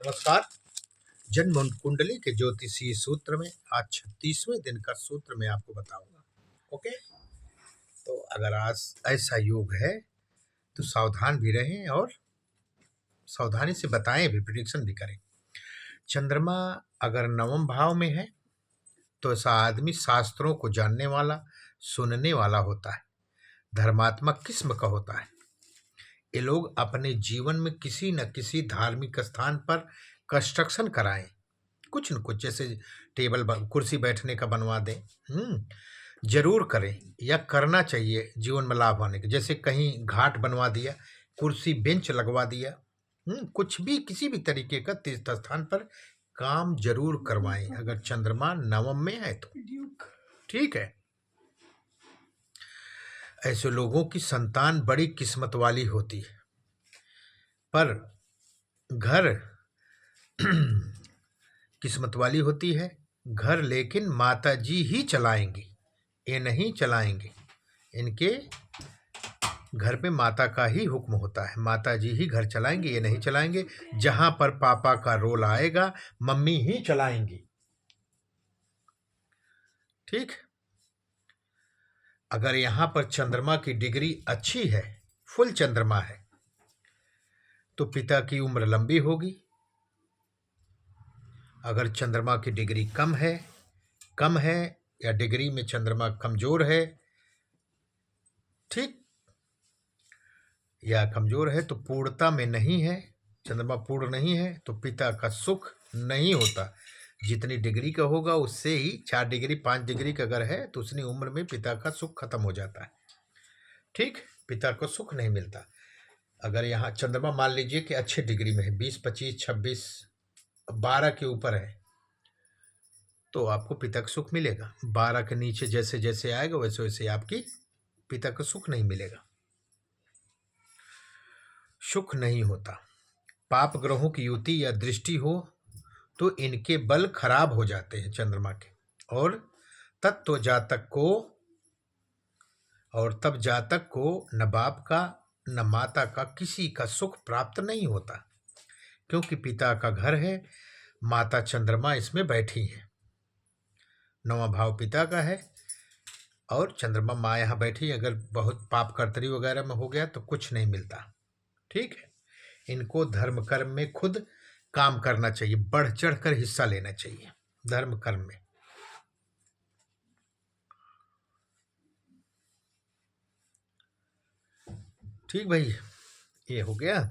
नमस्कार। जन्म कुंडली के ज्योतिषीय सूत्र में आज 36वें दिन का सूत्र मैं आपको बताऊंगा। ओके, तो अगर आज ऐसा योग है तो सावधान भी रहें और सावधानी से बताएं भी, प्रिडिक्शन भी करें। चंद्रमा अगर नवम भाव में है तो ऐसा आदमी शास्त्रों को जानने वाला, सुनने वाला होता है, धर्मात्मक किस्म का होता है। ये लोग अपने जीवन में किसी न किसी धार्मिक स्थान पर कंस्ट्रक्शन कराएं, कुछ न कुछ, जैसे कुर्सी बैठने का बनवा दें। जरूर करें या करना चाहिए जीवन में लाभ होने के। जैसे कहीं घाट बनवा दिया, कुर्सी बेंच लगवा दिया, कुछ भी किसी भी तरीके का तीर्थ स्थान पर काम जरूर करवाएं अगर चंद्रमा नवम में है तो। ठीक है, ऐसे लोगों की संतान बड़ी किस्मत वाली होती है। पर घर किस्मत वाली होती है घर, लेकिन माता जी ही चलाएंगी, ये नहीं चलाएंगे। इनके घर पे माता का ही हुक्म होता है, माता जी ही घर चलाएंगे, ये नहीं चलाएंगे। जहां पर पापा का रोल आएगा मम्मी ही चलाएंगी। ठीक, अगर यहां पर चंद्रमा की डिग्री अच्छी है, फुल चंद्रमा है, तो पिता की उम्र लंबी होगी। अगर चंद्रमा की डिग्री कम है या डिग्री में चंद्रमा कमजोर है, ठीक, या कमजोर है तो पूर्णता में नहीं है, चंद्रमा पूर्ण नहीं है, तो पिता का सुख नहीं होता। जितनी डिग्री का होगा उससे ही 4 डिग्री 5 डिग्री का अगर है तो उतनी उम्र में पिता का सुख खत्म हो जाता है। ठीक, पिता को सुख नहीं मिलता। अगर यहाँ चंद्रमा मान लीजिए कि अच्छे डिग्री में है, 20 25 26 12 के ऊपर है, तो आपको पिता का सुख मिलेगा। 12 के नीचे जैसे जैसे आएगा वैसे वैसे आपकी पिता का सुख नहीं मिलेगा, सुख नहीं होता। पाप ग्रहों की युति या दृष्टि हो तो इनके बल खराब हो जाते हैं चंद्रमा के, और तत्व जातक को, और तब जातक को न बाप का न माता का किसी का सुख प्राप्त नहीं होता, क्योंकि पिता का घर है, माता चंद्रमा इसमें बैठी है। 9वां भाव पिता का है और चंद्रमा माँ यहाँ बैठी। अगर बहुत पाप कर्तरी वगैरह में हो गया तो कुछ नहीं मिलता। ठीक है, इनको धर्म कर्म में खुद काम करना चाहिए, बढ़ चढ़ कर हिस्सा लेना चाहिए धर्म कर्म में। ठीक भाई, ये हो गया।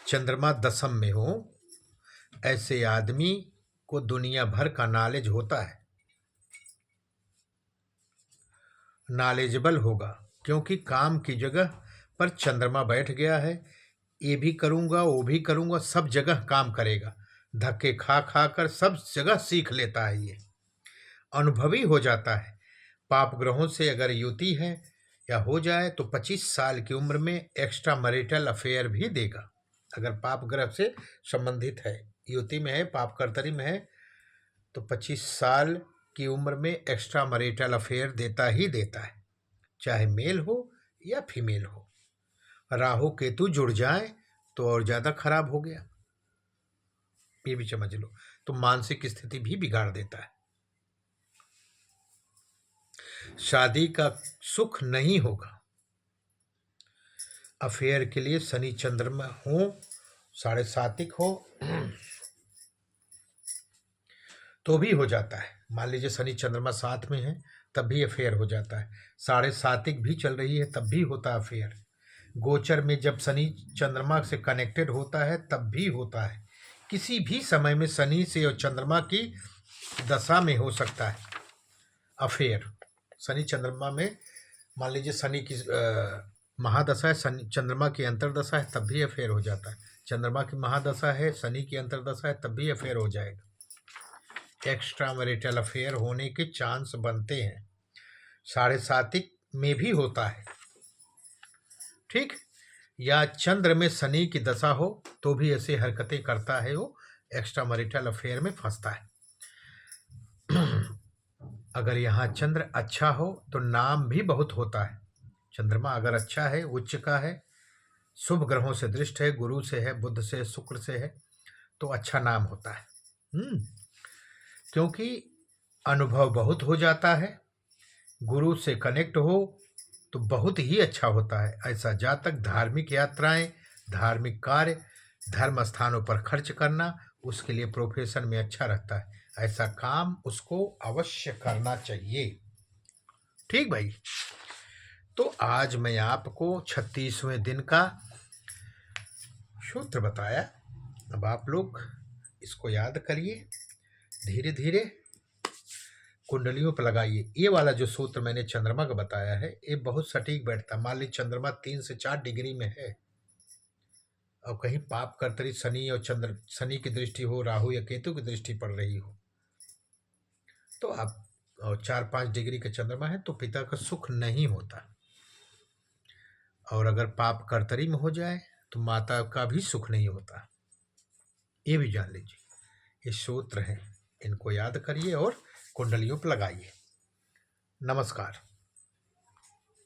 चंद्रमा दशम में हो ऐसे आदमी को दुनिया भर का नॉलेज होता है, नॉलेजेबल होगा, क्योंकि काम की जगह पर चंद्रमा बैठ गया है। ये भी करूँगा वो भी करूँगा, सब जगह काम करेगा, धक्के खा खा कर सब जगह सीख लेता है, ये अनुभवी हो जाता है। पाप ग्रहों से अगर युति है या हो जाए तो 25 साल की उम्र में एक्स्ट्रा मैरिटल अफेयर भी देगा। अगर पाप ग्रह से संबंधित है, युति में है, पाप कर्तरी में है, तो 25 साल की उम्र में एक्स्ट्रा मैरिटल अफेयर देता ही देता है, चाहे मेल हो या फीमेल हो। राहु केतु जुड़ जाए तो और ज़्यादा खराब हो गया, ये भी समझ लो, तो मानसिक स्थिति भी बिगाड़ देता है। शादी का सुख नहीं होगा। अफेयर के लिए शनि चंद्रमा हो, 7.5 हो तो भी हो जाता है। मान लीजिए शनि चंद्रमा साथ में है तब भी अफेयर हो जाता है, 7.5 भी चल रही है तब भी होता है अफेयर। गोचर में जब शनि चंद्रमा से कनेक्टेड होता है तब भी होता है। किसी भी समय में शनि से और चंद्रमा की दशा में हो सकता है अफेयर। शनि चंद्रमा में मान लीजिए शनि की महादशा है, शनि चंद्रमा की अंतरदशा है तब भी अफेयर हो जाता है। चंद्रमा की महादशा है, शनि की अंतरदशा है तब भी अफेयर हो जाएगा। एक्स्ट्रा मैरिटल अफेयर होने के चांस बनते हैं, 7.5 में भी होता है। ठीक, या चंद्र में शनि की दशा हो तो भी ऐसे हरकतें करता है, वो एक्स्ट्रा मैरिटल अफेयर में फंसता है। अगर यहाँ चंद्र अच्छा हो तो नाम भी बहुत होता है। चंद्रमा अगर अच्छा है, उच्च का है, शुभ ग्रहों से दृष्ट है, गुरु से है, बुध से, शुक्र से है, तो अच्छा नाम होता है। क्योंकि अनुभव बहुत हो जाता है, गुरु से कनेक्ट हो तो बहुत ही अच्छा होता है। ऐसा जातक धार्मिक यात्राएं, धार्मिक कार्य, धर्म स्थानों पर खर्च करना उसके लिए प्रोफेशन में अच्छा रहता है। ऐसा काम उसको अवश्य करना चाहिए। ठीक भाई। तो आज मैं आपको 36वें दिन का सूत्र बताया। अब आप लोग इसको याद करिए, धीरे धीरे कुंडलियों पर लगाइए। ये वाला जो सूत्र मैंने चंद्रमा का बताया है, ये बहुत सटीक बैठता। मान लीजिए चंद्रमा 3 से 4 डिग्री में है और कहीं पाप कर्तरी शनि और शनि की दृष्टि हो, राहु या केतु की दृष्टि पड़ रही हो, तो आप और 4-5 डिग्री का चंद्रमा है तो पिता का सुख नहीं होता। और अगर पाप कर्तरी में हो जाए तो माता का भी सुख नहीं होता। ये भी जान लीजिए। ये सूत्र हैं, इनको याद करिए और कुंडलियों पर लगाइए। नमस्कार।